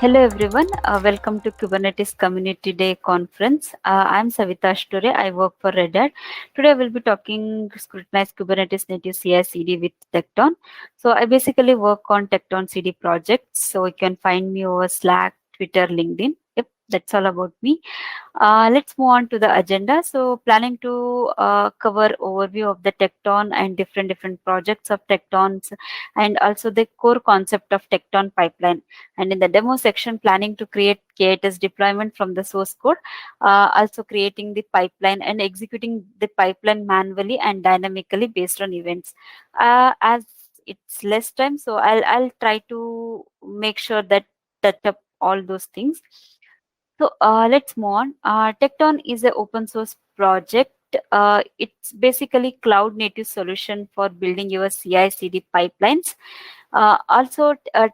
Hello everyone, welcome to Kubernetes Community Day Conference. I'm Savita Ashture, I work for Red Hat. Today I will be talking scrutinize Kubernetes native CI/CD with Tekton. So I basically work on Tekton CD projects. So you can find me over Slack, Twitter, LinkedIn. Yep, that's all about me. Let's move on to the agenda. So, planning to cover overview of the Tekton and different projects of Tektons, and also the core concept of Tekton pipeline. And in the demo section, planning to create KTS deployment from the source code, also creating the pipeline and executing the pipeline manually and dynamically based on events. As it's less time, so I'll try to make sure that touch up all those things. So let's move on. Tekton is an open source project. It's basically cloud native solution for building your CI/CD pipelines.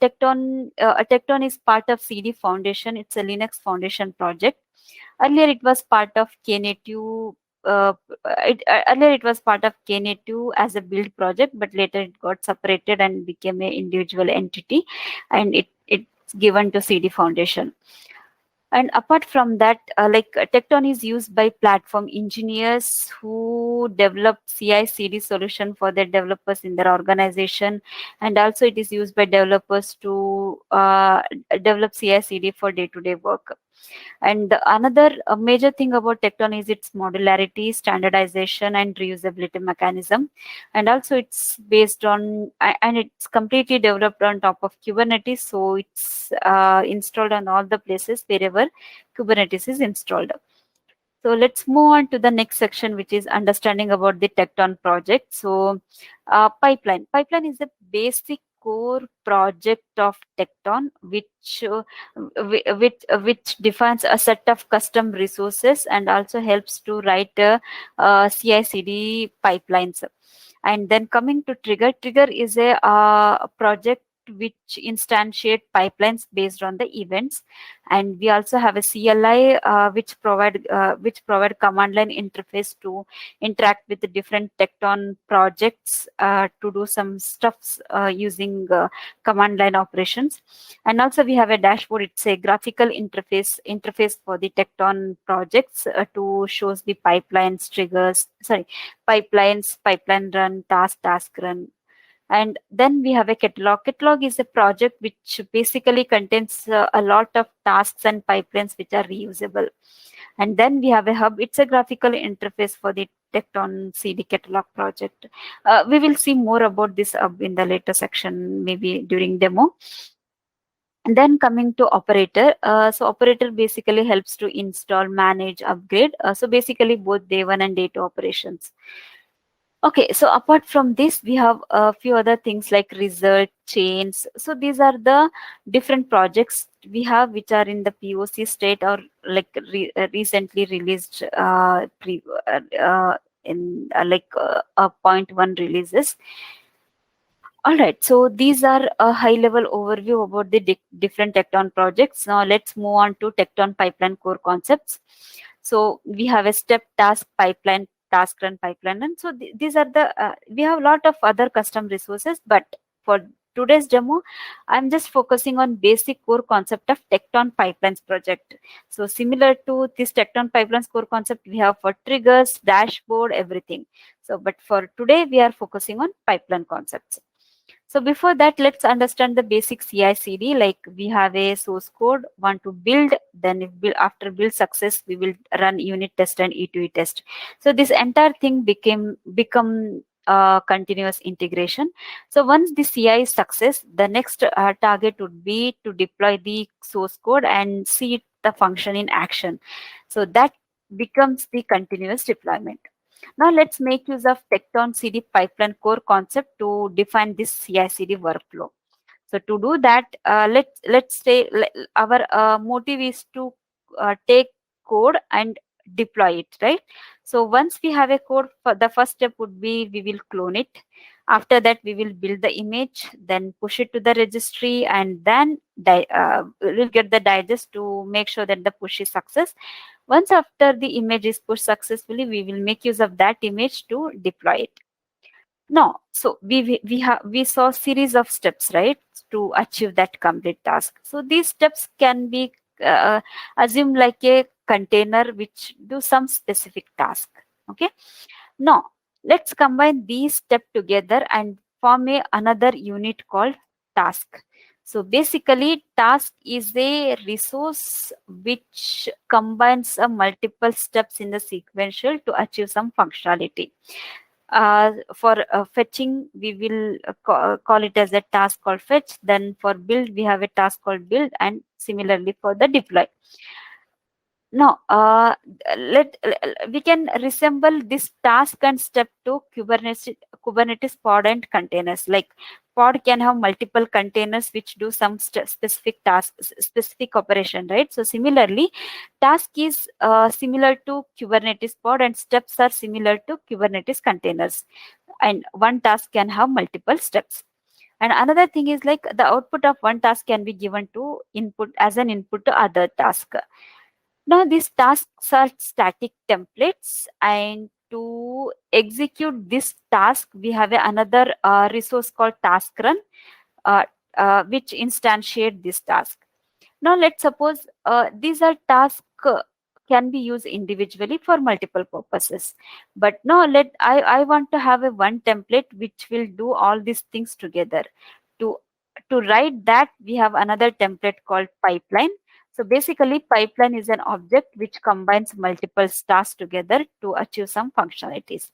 Tekton is part of CD Foundation. It's a Linux Foundation project. Earlier, it was part of Knative. Earlier, it was part of Knative as a build project, but later it got separated and became an individual entity, and it's given to CD Foundation. And apart from that, Tekton is used by platform engineers who develop CI/CD solution for their developers in their organization, and also it is used by developers to develop CI/CD for day-to-day work. And another major thing about Tekton is its modularity, standardization, and reusability mechanism. And also, it's based on and it's completely developed on top of Kubernetes, so it's installed on all the places wherever Kubernetes is installed. So let's move on to the next section, which is understanding about the Tekton project. So, pipeline. Pipeline is a basic core project of Tekton, which defines a set of custom resources and also helps to write CI/CD pipelines. And then coming to Trigger, Trigger is a project which instantiate pipelines based on the events, and we also have a CLI which provide command line interface to interact with the different Tekton projects to do some stuffs using command line operations. And also we have a dashboard. It's a graphical interface for the Tekton projects to shows the pipelines, pipeline run, task run. And then we have a catalog. Catalog is a project which basically contains a lot of tasks and pipelines which are reusable. And then we have a hub. It's a graphical interface for the Tekton CD catalog project. We will see more about this hub in the later section, maybe during demo. And then coming to operator, so operator basically helps to install, manage, upgrade. So basically both day one and day two operations. Okay, so apart from this, we have a few other things like result, chains. So these are the different projects we have which are in the POC state or like recently released in point one releases. All right, so these are a high-level overview about the different Tekton projects. Now let's move on to Tekton pipeline core concepts. So we have a step, task, pipeline, task run, pipeline run. So these are the we have a lot of other custom resources, but for today's demo, I'm just focusing on basic core concept of Tekton pipelines project. So similar to this Tekton pipelines core concept, we have for triggers, dashboard, everything. So, but for today, we are focusing on pipeline concepts. So before that, let's understand the basic CI/CD. Like we have a source code, want to build, then after build success, we will run unit test and E2E test. So this entire thing become continuous integration. So once the CI is success, the next target would be to deploy the source code and see the function in action. So that becomes the continuous deployment. Now let's make use of Tekton CD pipeline core concept to define this CI/CD workflow. So to do that, let's say our motive is to take code and deploy it, right? So once we have a code, for the first step would be we will clone it. After that, we will build the image, then push it to the registry, and then we'll get the digest to make sure that the push is success. Once after the image is pushed successfully, we will make use of that image to deploy it. No, so we saw series of steps, right, to achieve that complete task. So these steps can be assumed like a container which do some specific task. Okay. Now let's combine these steps together and form another unit called task. So basically, task is a resource which combines multiple steps in the sequential to achieve some functionality. For fetching, we will call it as a task called fetch. Then for build, we have a task called build, and similarly for the deploy. Now, we can resemble this task and step to Kubernetes pod and containers. Like pod can have multiple containers which do some specific task, specific operation, right? So similarly, task is similar to Kubernetes pod, and steps are similar to Kubernetes containers. And one task can have multiple steps. And another thing is like the output of one task can be given to input as an input to other task. Now, these tasks are static templates, and to execute this task, we have another resource called task run, uh, which instantiate this task. Now, let's suppose these are tasks can be used individually for multiple purposes. But now, I want to have a one template which will do all these things together. To to write that, we have another template called pipeline. So basically, pipeline is an object which combines multiple tasks together to achieve some functionalities.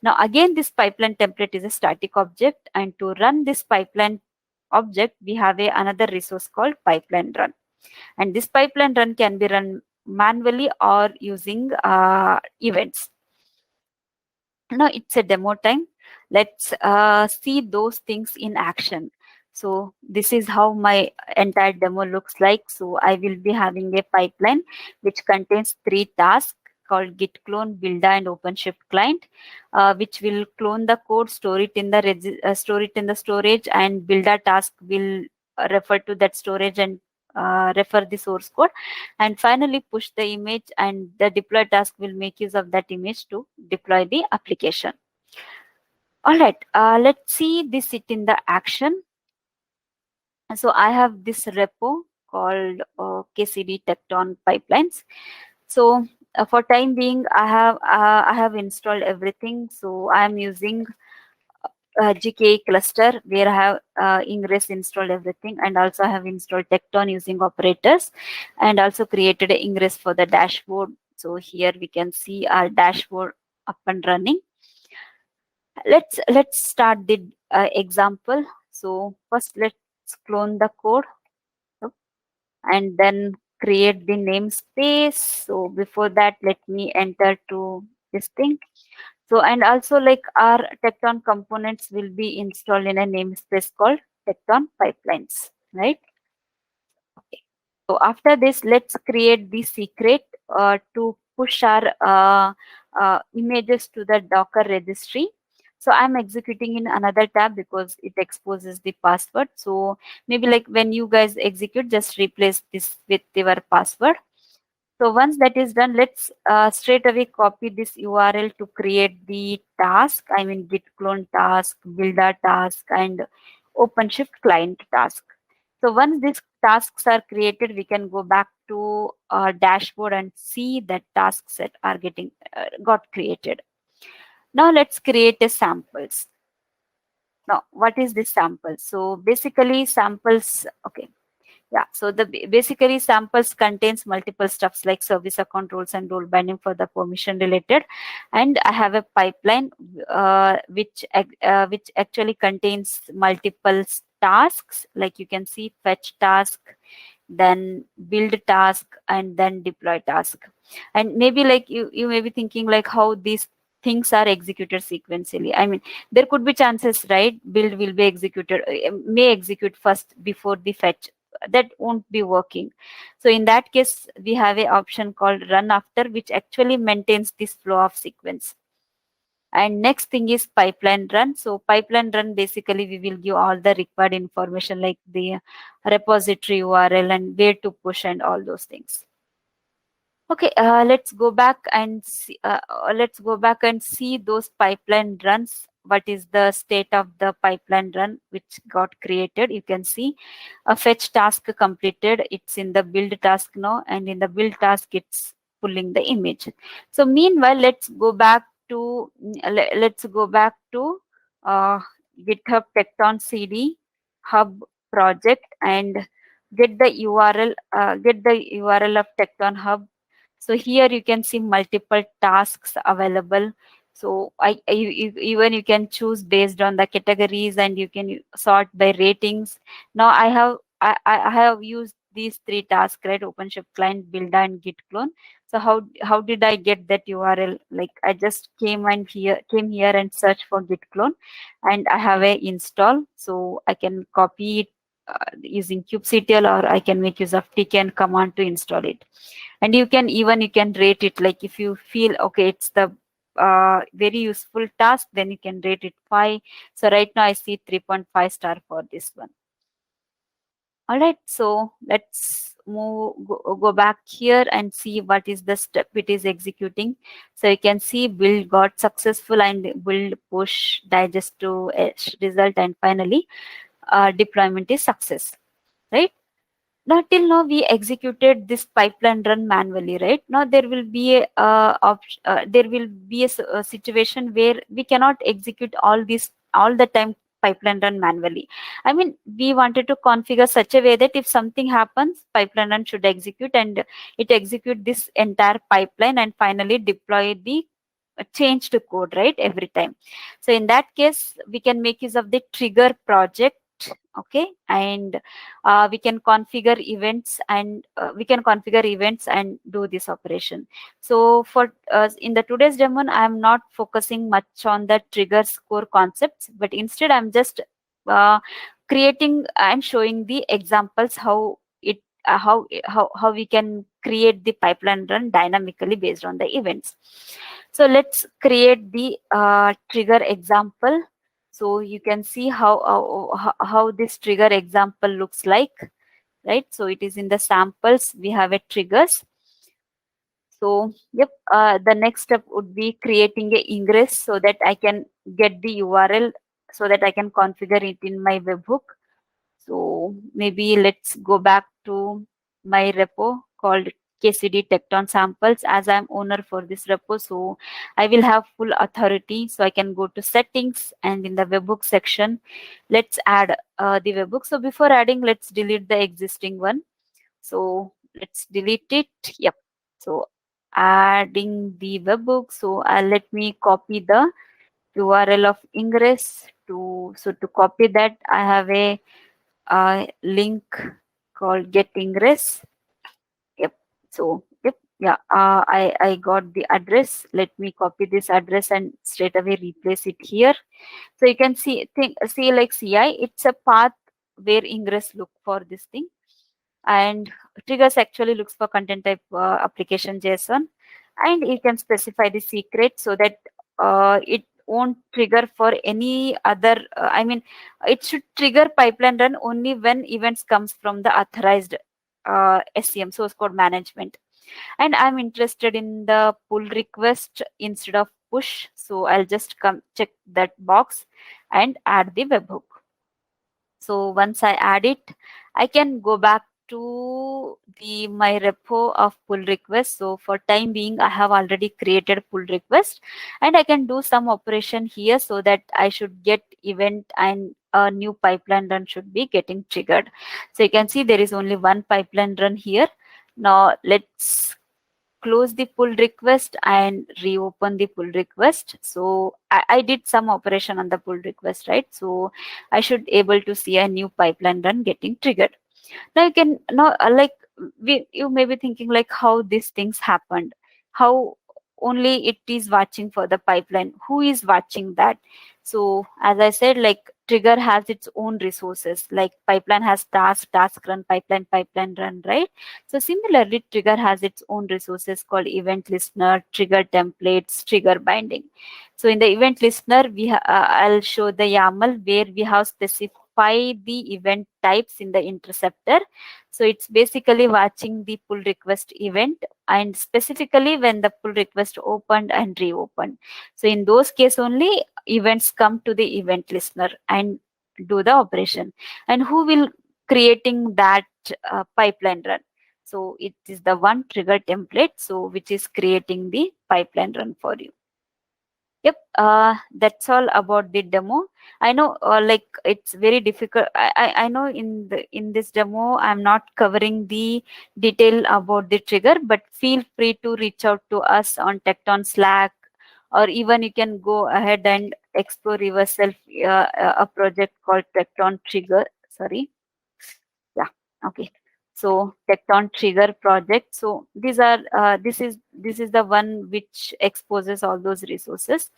Now, again, this pipeline template is a static object, and to run this pipeline object, we have another resource called pipeline run. And this pipeline run can be run manually or using events. Now it's a demo time. Let's see those things in action. So this is how my entire demo looks like. So I will be having a pipeline which contains three tasks called git clone, builder, and OpenShift client, which will clone the code, store it in the store it in the storage, and builder task will refer to that storage and refer the source code, and finally push the image, and the deploy task will make use of that image to deploy the application. All right, let's see this it in the action. So I have this repo called KCD Tekton Pipelines. So for time being, I have installed everything. So I am using GKE cluster where I have Ingress installed everything, and also I have installed Tekton using operators, and also created an Ingress for the dashboard. So here we can see our dashboard up and running. Let's start the example. So first let's clone the code and then create the namespace. So before that, let me enter to this thing. So, and also like our Tekton components will be installed in a namespace called Tekton pipelines, right? Okay. So after this, let's create the secret to push our images to the Docker registry. So I'm executing in another tab because it exposes the password. So maybe like when you guys execute, just replace this with your password. So once that is done, let's straight away copy this URL to create the task. I mean git clone task, builder task, and OpenShift client task. So once these tasks are created, we can go back to our dashboard and see that task set are getting got created. Now let's create a samples. Now, what is this sample? So basically samples, okay. Yeah, so the basically samples contains multiple stuffs like service account roles and role binding for the permission related, and I have a pipeline which actually contains multiple tasks. Like you can see, fetch task, then build task, and then deploy task. And maybe like you may be thinking like how these things are executed sequentially. I mean, there could be chances, right? Build will be executed, may execute first before the fetch. That won't be working. So in that case, we have a option called run after, which actually maintains this flow of sequence. And next thing is pipeline run. So pipeline run, basically we will give all the required information like the repository URL and where to push and all those things. Okay, let's go back and see those pipeline runs what is the state of the pipeline run which got created. You can see a fetch task completed. It's in the build task now, and in the build task, it's pulling the image. So meanwhile, let's go back to uh, GitHub Tekton CD Hub project and get the URL of Tekton Hub. So here you can see multiple tasks available. So even you can choose based on the categories, and you can sort by ratings. Now I have used these three tasks, right? OpenShift client, build, and git clone. So how did I get that URL? Like I just came here and search for git clone, and I have a install. So I can copy it using kubectl, or I can make use of tkn command to install it. And you can rate it, like if you feel okay it's the very useful task, then you can rate it 5. So right now I see 3.5 star for this one. All right, so let's go back here and see what is the step it is executing. So you can see build got successful, and build push digest to result, and finally deployment is success, right? Now till now we executed this pipeline run manually, right? Now there will be a situation where we cannot execute all the time pipeline run manually. I mean, we wanted to configure such a way that if something happens, pipeline run should execute, and it execute this entire pipeline and finally deploy the changed code, right, every time. So in that case, we can make use of the trigger project. Okay, and we can configure events and do this operation. So for in the today's demo, I am not focusing much on the triggers core concepts, but instead I'm just uh, creating and showing the examples how we can create the pipeline run dynamically based on the events. So let's create the trigger example. So you can see how this trigger example looks like, right? So it is in the samples, we have a triggers. So yep, the next step would be creating a ingress so that I can get the URL, so that I can configure it in my webhook. So maybe let's go back to my repo called KCD Tekton samples, as I'm owner for this repo. So I will have full authority. So I can go to settings, and in the webhook section, let's add the webhook. So before adding, let's delete the existing one. So let's delete it. Yep. So adding the webhook. So let me copy the URL of ingress to copy that. I have a link called get ingress. Yep. So yep. Yeah. I got the address. Let me copy this address and straight away replace it here. So you can see like CI. It's a path where ingress look for this thing, and triggers actually looks for content type application JSON, and you can specify the secret so that it won't trigger for any other I mean, it should trigger pipeline run only when events comes from the authorized SCM, source code management. And I'm interested in the pull request instead of push, so I'll just come check that box and add the webhook. So once I add it, I can go back to my repo of pull request. So for time being, I have already created pull request, and I can do some operation here so that I should get event and a new pipeline run should be getting triggered. So you can see there is only one pipeline run here. Now let's close the pull request and reopen the pull request. So I did some operation on the pull request, right? So I should able to see a new pipeline run getting triggered. Now you can now you may be thinking like how these things happened, how only it is watching for the pipeline, who is watching that? So as I said, like trigger has its own resources, like pipeline has task run, pipeline run, right? So similarly, trigger has its own resources called event listener, trigger templates, trigger binding. So in the event listener, I'll show the YAML where we have modify the event types in the interceptor. So it's basically watching the pull request event, and specifically when the pull request opened and reopened. So in those case only events come to the event listener and do the operation. And who will creating that pipeline run? So it is the one trigger template, so which is creating the pipeline run for you. Yep, that's all about the demo. I know, like it's very difficult. I know in this demo, I'm not covering the detail about the trigger, but feel free to reach out to us on Tecton Slack, or even you can go ahead and explore yourself a project called Tecton Trigger. Sorry, yeah, okay. So Tecton Trigger project. So these are this is the one which exposes all those resources.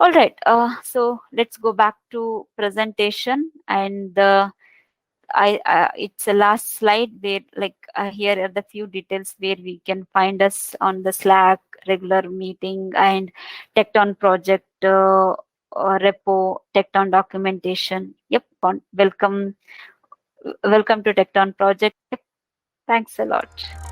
All right, so let's go back to presentation, and it's the last slide where like here are the few details where we can find us on the Slack, regular meeting, and Tecton project repo, Tecton documentation. Yep, welcome to Tecton project. Thanks a lot.